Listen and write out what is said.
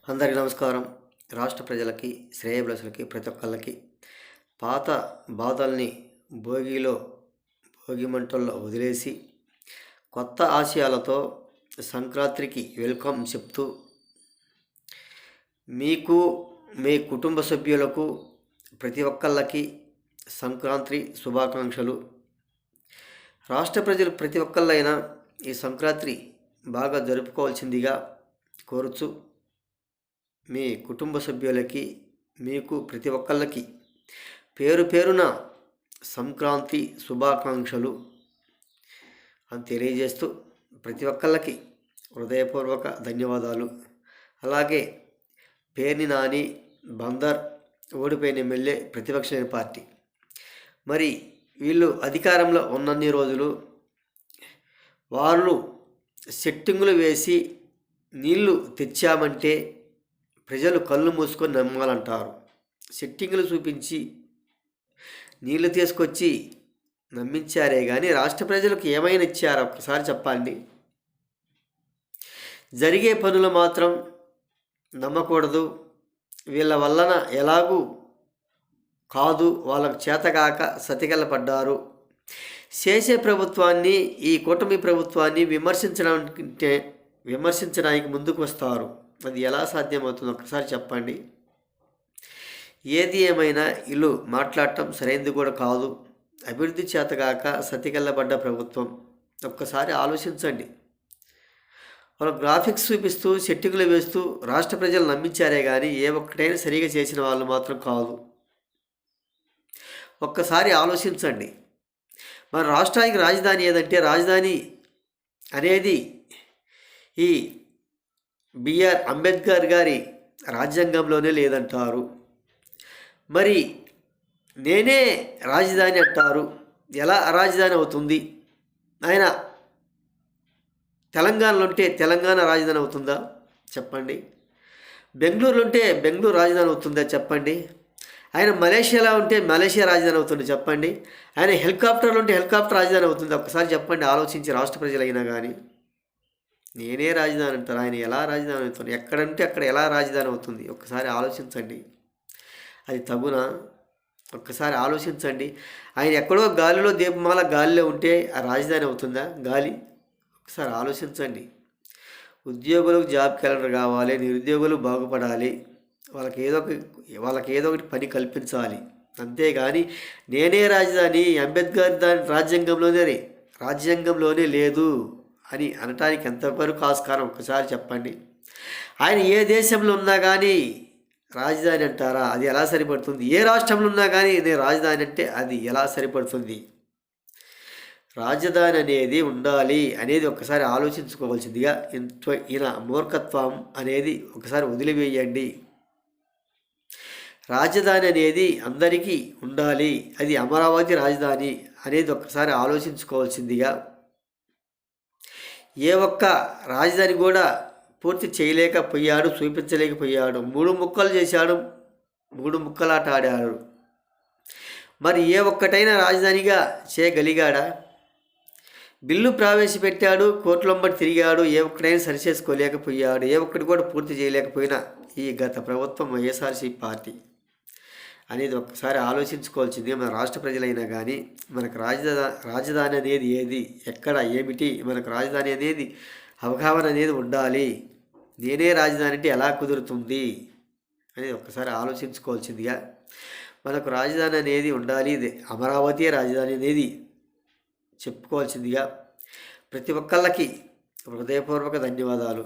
అందరికీ నమస్కారం. రాష్ట్ర ప్రజలకి, శ్రేయోభిలాషులకి ప్రతి ఒక్కళ్ళకి పాత బాధల్ని భోగిలో భోగిమంటల్లో వదిలేసి కొత్త ఆశయాలతో సంక్రాంతికి వెల్కమ్ చెప్తూ మీకు, మీ కుటుంబ సభ్యులకు ప్రతి ఒక్కళ్ళకి సంక్రాంతి శుభాకాంక్షలు. రాష్ట్ర ప్రజలు ప్రతి ఒక్కళ్ళైనా ఈ సంక్రాంతి బాగా జరుపుకోవాల్సిందిగా కోరుచు మీ కుటుంబ సభ్యులకి, మీకు ప్రతి ఒక్కళ్ళకి పేరు పేరున సంక్రాంతి శుభాకాంక్షలు అని తెలియజేస్తూ ప్రతి ఒక్కళ్ళకి హృదయపూర్వక ధన్యవాదాలు. అలాగే పేర్ని నాని బందర్ ఓడిపోయిన ఎమ్మెల్యే ప్రతిపక్ష పార్టీ. మరి వీళ్ళు అధికారంలో ఉన్నన్ని రోజులు వాళ్ళు సెట్టింగులు వేసి నీళ్లు తెచ్చామంటే ప్రజలు కళ్ళు మూసుకొని నమ్మాలంటారు. సెట్టింగులు చూపించి నీళ్లు తీసుకొచ్చి నమ్మించారే కానీ రాష్ట్ర ప్రజలకు ఏమైనా ఇచ్చారా ఒక్కసారి చెప్పండి. జరిగే పనులు మాత్రం నమ్మకూడదు. వీళ్ళ వలన ఎలాగూ కాదు, వాళ్ళకు చేతగాక సతికెళ్ళపడ్డారు. చేసే ప్రభుత్వాన్ని, ఈ కూటమి ప్రభుత్వాన్ని విమర్శించడానికి ముందుకు వస్తారు. అది ఎలా సాధ్యమవుతుందో ఒకసారి చెప్పండి. ఏది ఏమైనా వీళ్ళు మాట్లాడటం సరైనది కూడా కాదు. అభివృద్ధి చేతగాక సతికెళ్ళబడ్డ ప్రభుత్వం. ఒక్కసారి ఆలోచించండి. వాళ్ళు గ్రాఫిక్స్ చూపిస్తూ సెట్టింగులు వేస్తూ రాష్ట్ర ప్రజలు నమ్మించారే కానీ ఏ ఒక్కటైనా సరిగా చేసిన వాళ్ళు మాత్రం కాదు. ఒక్కసారి ఆలోచించండి. మన రాష్ట్రానికి రాజధాని ఏదంటే రాజధాని అనేది ఈ బిఆర్ అంబేద్కర్ గారి రాజ్యాంగంలోనే లేదంటారు. మరి నేనే రాజధాని అంటారు. ఎలా రాజధాని అవుతుంది? ఆయన తెలంగాణలో ఉంటే తెలంగాణ రాజధాని అవుతుందా చెప్పండి. బెంగళూరులో ఉంటే బెంగళూరు రాజధాని అవుతుందా చెప్పండి. ఆయన మలేషియాలో ఉంటే మలేషియా రాజధాని అవుతుంది చెప్పండి. ఆయన హెలికాప్టర్లో ఉంటే హెలికాప్టర్ రాజధాని అవుతుంది ఒక్కసారి చెప్పండి. ఆలోచించి రాష్ట్ర ప్రజలైనా కానీ నేనే రాజధాని అంటారు. ఆయన ఎలా రాజధాని అవుతుంది? ఎక్కడంటే అక్కడ ఎలా రాజధాని అవుతుంది? ఒక్కసారి ఆలోచించండి. అది తగునా? ఒక్కసారి ఆలోచించండి. ఆయన ఎక్కడో గాలిలో దీపమాల గాలిలో ఉంటే ఆ రాజధాని అవుతుందా గాలి? ఒకసారి ఆలోచించండి. ఉద్యోగులకు జాబ్ క్యాలెండర్ కావాలి, నిరుద్యోగులు బాగుపడాలి, వాళ్ళకి ఏదో ఒకటి పని కల్పించాలి. అంతేగాని నేనే రాజధాని అంబేద్కర్ దాని రాజ్యాంగంలోనే లేదు అని అనటానికి ఎంతవరకు ఆస్కారం ఒక్కసారి చెప్పండి. ఆయన ఏ దేశంలో ఉన్నా కానీ రాజధాని అంటారా? అది ఎలా సరిపడుతుంది? ఏ రాష్ట్రంలో ఉన్నా కానీ నేను రాజధాని అంటే అది ఎలా సరిపడుతుంది? రాజధాని అనేది ఉండాలి అనేది ఒకసారి ఆలోచించుకోవాల్సిందిగా ఈయన మూర్ఖత్వం అనేది ఒకసారి వదిలివేయండి. రాజధాని అనేది అందరికీ ఉండాలి, అది అమరావతి రాజధాని అనేది ఒక్కసారి ఆలోచించుకోవాల్సిందిగా. ఏ ఒక్క రాజధాని కూడా పూర్తి చేయలేకపోయాడు, చూపించలేకపోయాడు. 3 ముక్కలు చేశాడు, 3 ముక్కలాట ఆడాడు. మరి ఏ ఒక్కటైనా రాజధానిగా చేయగలిగాడా? బిల్లు ప్రవేశపెట్టాడు, కోర్టులొంబడి తిరిగాడు, ఏ ఒక్కటైనా సరిచేసుకోలేకపోయాడు. ఏ ఒక్కటి కూడా పూర్తి చేయలేకపోయినా ఈ గత ప్రభుత్వం వైఎస్ఆర్సీ పార్టీ అనేది ఒక్కసారి ఆలోచించుకోవాల్సింది. మన రాష్ట్ర ప్రజలైనా కానీ మనకు రాజధాని అనేది ఏది, ఎక్కడ, ఏమిటి, మనకు రాజధాని అనేది అవగాహన అనేది ఉండాలి. నేనే రాజధాని అంటే ఎలా కుదురుతుంది అనేది ఒక్కసారి ఆలోచించుకోవాల్సిందిగా. మనకు రాజధాని అనేది ఉండాలి, అమరావతి రాజధాని అనేది చెప్పుకోవాల్సిందిగా. ప్రతి ఒక్కళ్ళకి హృదయపూర్వక ధన్యవాదాలు.